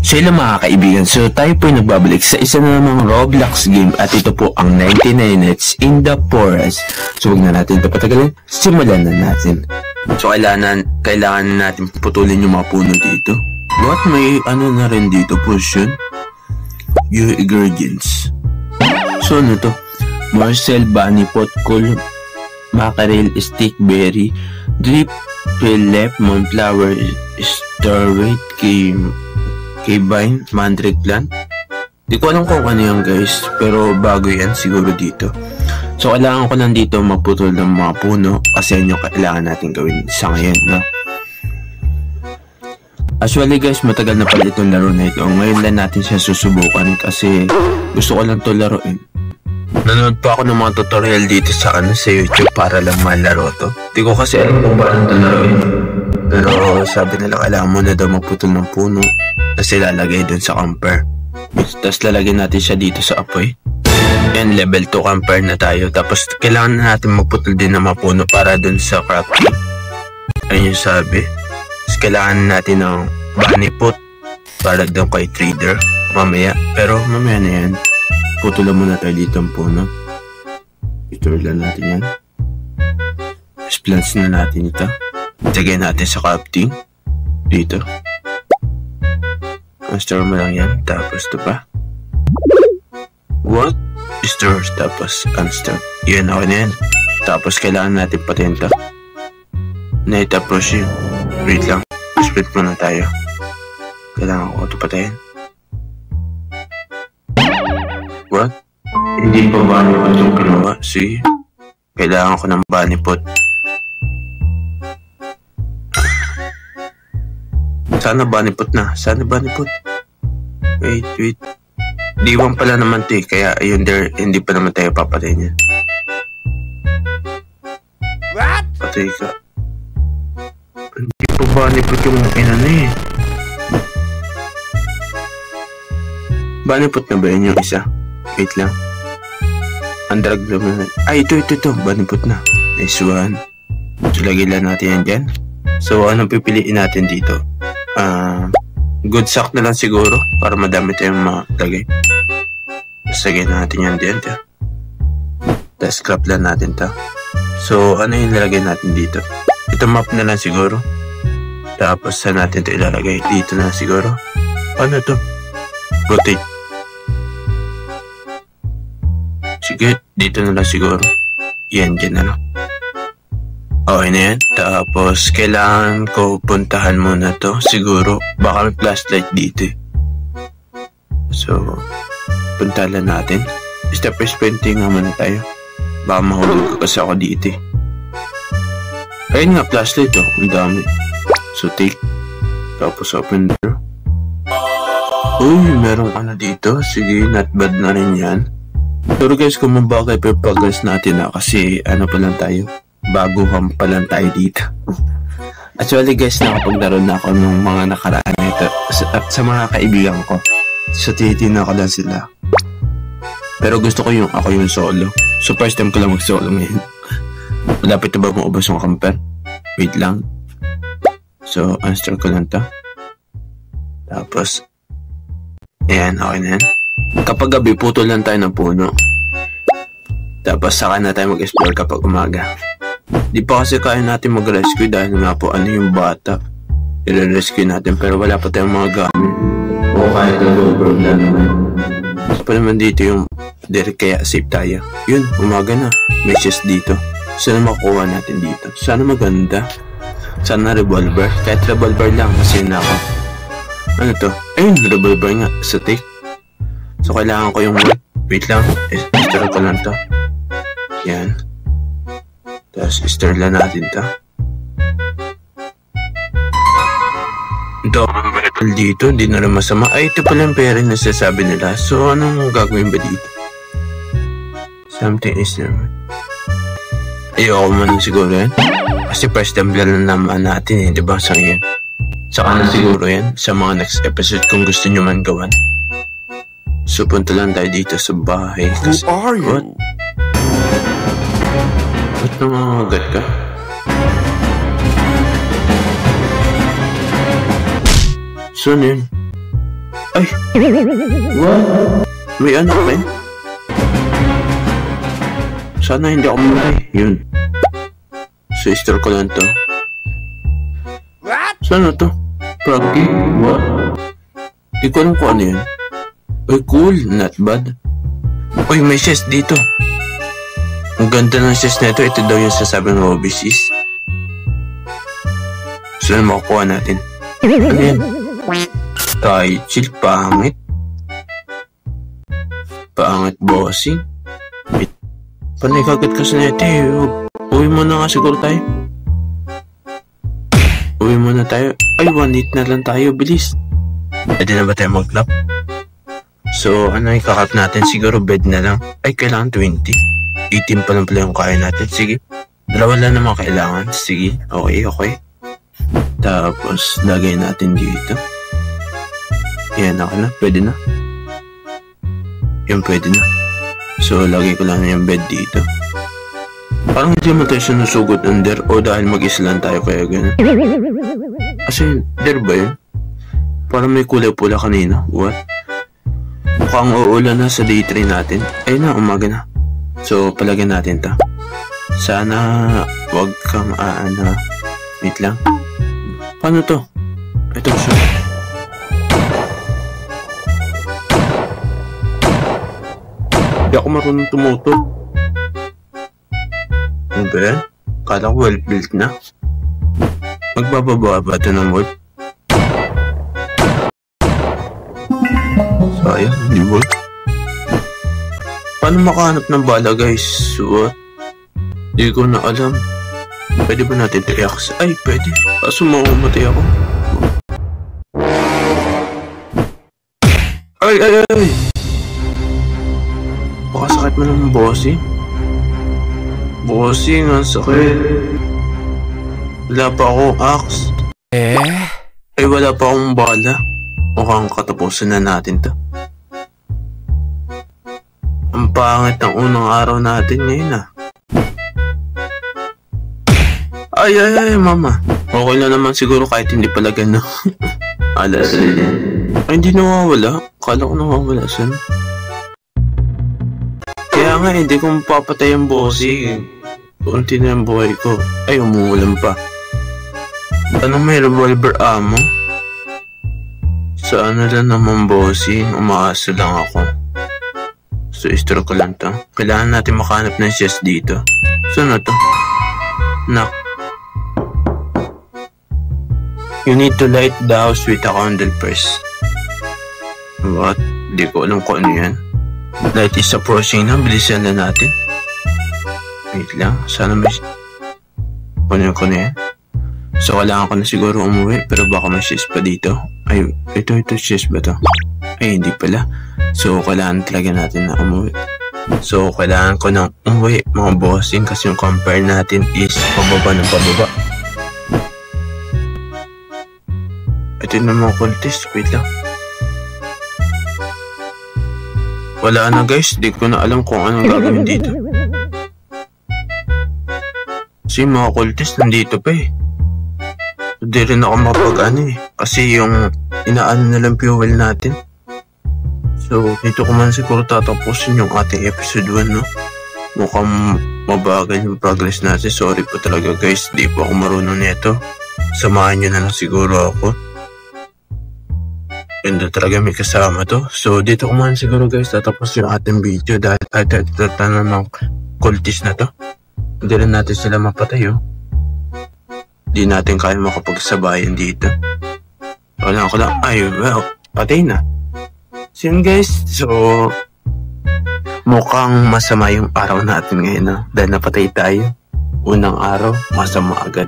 So hello mga kaibigan, so tayo po ay nagbabalik sa isa na namang Roblox game at ito po ang 99 Nights in the Forest. So huwag na natin ito patagalin, simulan na natin. So kailangan natin putulin yung mga puno dito. What? May ano na rin dito, potion? Your ingredients. So ano to? Marcel, bunny pot, cool, mackerel, stick, berry, drip, philip, moonflower, starweight, K-vine, mandrake plant. Di ko alam kung ano yan guys, pero bago yan siguro dito. So kailangan ko nandito magputol ng mga puno kasi yun yung kailangan natin gawin sa ngayon, no? Actually guys, matagal na pala itong laro na ito. Ngayon lang natin siya susubukan kasi gusto ko lang ito laruin. Nanood pa ako ng mga tutorial dito sa YouTube para lang malaro to. Di ko kasi alam kung paano ito laruin. Pero sabi nila kailangan mo na daw magputol ng puno kasi lalagay dun sa camper. Tapos lalagyan natin siya dito sa apoy. And level 2 camper na tayo. Tapos kailangan natin magputol din ng mga puno para dun sa crafting. Ayun yung sabi. Tapos kailangan natin ng bunny pot para dun kay trader mamaya. Pero mamaya na yan. Putulan muna tayo dito ang puno. Ituloy lang natin yan. Tapos plants na natin ito. Itagay natin sa crafting. Dito. Store mo lang yan. Tapos ito pa. What? Store. Tapos unstore. Yan ako na yan. Tapos kailangan natin patenta. Naitapos yun. Wait lang. Split muna tayo. Kailangan ko ito patayin. What? Hindi pa bunny pot yung kinuha. Sige. Kailangan ko ng bunny pot. Sana bunny pot na. Sana bunny pot. Wait. Diwan pala naman ito eh. Kaya ayun there, hindi pa naman tayo papatay niya. What? Patay ka. Hindi pa bunny pot yung inano eh. Bunny pot na ba yun yung isa? Wait lang. Andrag naman. Ay, ito. Bunny pot na. Nice one. So, lagay lang natin yan dyan. So, anong pipiliin natin dito? Good sack na lang siguro para madami tayong malagay. Tapos lagyan natin yan dyan. Tapos scrap lang natin ta. So ano yung ilalagay natin dito? Ito map na lang siguro. Tapos saan natin ito ilalagay? Dito na siguro. Ano to? Rotate. Sige, dito na lang siguro. Yan, dyan na lang. Okay na yan. Tapos, kailangan ko puntahan muna to. Siguro, baka may flashlight dito eh. So, puntahan lang natin. Step by painting nga muna tayo. Baka mahulog ka kasi ako dito eh. Ayun nga, flashlight oh. Ang dami. So, take. Tapos, open door. Uy, meron ka na dito. Sige, not bad na rin yan. Pero guys, kung mabagay pa yung progress natin na kasi ano pa lang tayo. Baguhan pa lang tayo dito. Actually guys, nakapaglaro na ako ng mga nakaraan nito sa mga kaibigan ko. So tinitingnan ko lang sila. Pero gusto ko yung ako yung solo. So first time ko lang mag-solo ngayon. Malapit na ba maubos yung camper? Wait lang. So uninstall ko lang to. Tapos ayan, okay na yan. Kapag gabi, putol lang tayo ng puno. Tapos saka na tayo mag-explore kapag umaga. Di pa kasi kaya natin mag-rescue dahil nga po ano yung bata. I-rescue natin pero wala pa tayong mga gamit. O kaya nag-overload na naman. Pa naman dito yung direct kaya safe tayo. Yun, umaga na. May chest dito. Sana makukuha natin dito. Sana maganda. Sana revolver. Kahit revolver lang kasi na ako. Ano to? Ayun, revolver nga. Sa take. So kailangan ko yung wait lang. Stir ko lang to. Yan. Tapos, stir lang natin ito. Ito, ang metal dito. Hindi na rin masama. Ay, ito pala yung pera na sasabi nila. So, anong gagawin ba dito? Something is there. Ayoko man siguro yan. Kasi first time lang naman natin eh. Diba? Sa ngayon. Saka na siguro yan. Sa mga next episode kung gusto nyo man gawan. So, punta lang tayo dito sa bahay. Kasi, who are you? What? Ba't nangangagat ka? So, yun. Ay! What? May anak ba yun? Sana hindi ako mamatay. Yun. Sister ko lang to. Sana to? Practi? What? Di ko alam kung ano yun. Ay, cool. Not bad. Uy, may chest dito. Ang ganda ng chest na ito. Ito daw yung sasabi ng OBCs. Saan makukuha natin? Ano yan? Chill. Pangit. Pangit bossing. Wait. Panay kagat kasi na ito eh. Uwi muna nga siguro tayo. Uwi muna tayo. Ay, 1-8 na lang tayo. Bilis. Pwede na ba tayo mag-clap? So, ano ikakap natin? Siguro bed na lang. Ay, kailangan 20. 18 pa lang pala yung kaya natin. Sige. Dalawa lang naman kailangan. Sige. Okay. Tapos, lagay natin dito. Yan, ako na. Pwede na. Yan, pwede na. So, lagay ko lang yung bed dito. Parang hindi mo tayo sinusugot under o dahil mag-isa lang tayo kaya gano'n. Kasi, there ba yun? Parang may kulay pula kanina. What? Mukhang uulan na sa day 3 natin. Ayun na, umaga na. So, palagyan natin to. Sana, wag kang wait lang. Paano to? Ito siya. Hindi ako marunong tumuto. Ano ba yan? Kala ko well-built na. Magbababa ba ito ng wood? Sayang, hindi wood. Paano makahanap ng bala guys? What? Hindi ko na alam. Pwede ba natin i-react? Ay, pwede. Kaso mamamatay ako. Ay! Baka sakit mo ng bossing. Bossing, ang sakit. Wala pa akong axe. Ay, wala pa akong bala. Mukhang katapusan na natin to. Ang pangit ng unang araw natin ngayon Ay, mama. Okay lang naman siguro kahit hindi pala gano'n. Alas rin. Ay, hindi nawawala. Kala ko nawawala siya. Kaya nga, hindi ko mapapatay ang bossing. Kunti na yung buhay ko. Ay, umuulan pa. Ano may revolver ammo? Sa ano lang naman bossing, umaasa lang ako. So, istro ko lang to. Kailangan natin makahanap ng chest dito. Saan na to? Knock. You need to light the house with a candle first. What? Di ko alam kung ano yan. Light is approaching na. Bilisan na natin. Wait lang. Sana may... Kunin ko na yan. So, kailangan ko na siguro umuwi. Pero baka may chest pa dito. Ay, ito chest ba to? Ay, hindi pala. So, kailangan talaga natin na umuwi. So, kailangan ko na umuwi mga bossing kasi yung compare natin is pababa ng pababa. Ito na mga contest. Wait lang. Wala na guys. Di ko na alam kung anong gagawin dito. Kasi mga contest nandito pa eh. Hindi rin ako mapag-ano eh. Kasi yung inaano na lang fuel natin. So, dito ko man siguro tatapusin yung ating episode 1, no? Mukhang mabagal yung progress natin. Sorry po talaga guys. Di po ako marunong nito. Samahan nyo na lang siguro ako. Ganda talaga may kasama to. So, dito ko man siguro guys tatapos yung ating video dahil tatanong ng cultist na to. Hindi rin natin sila mapatay, oh. Di natin kaya makapagsabayan dito. Wala ko lang. Ay, well, patay na. So yun guys. So, mukhang masama yung araw natin ngayon, dahil napatay tayo. Unang araw, masama agad.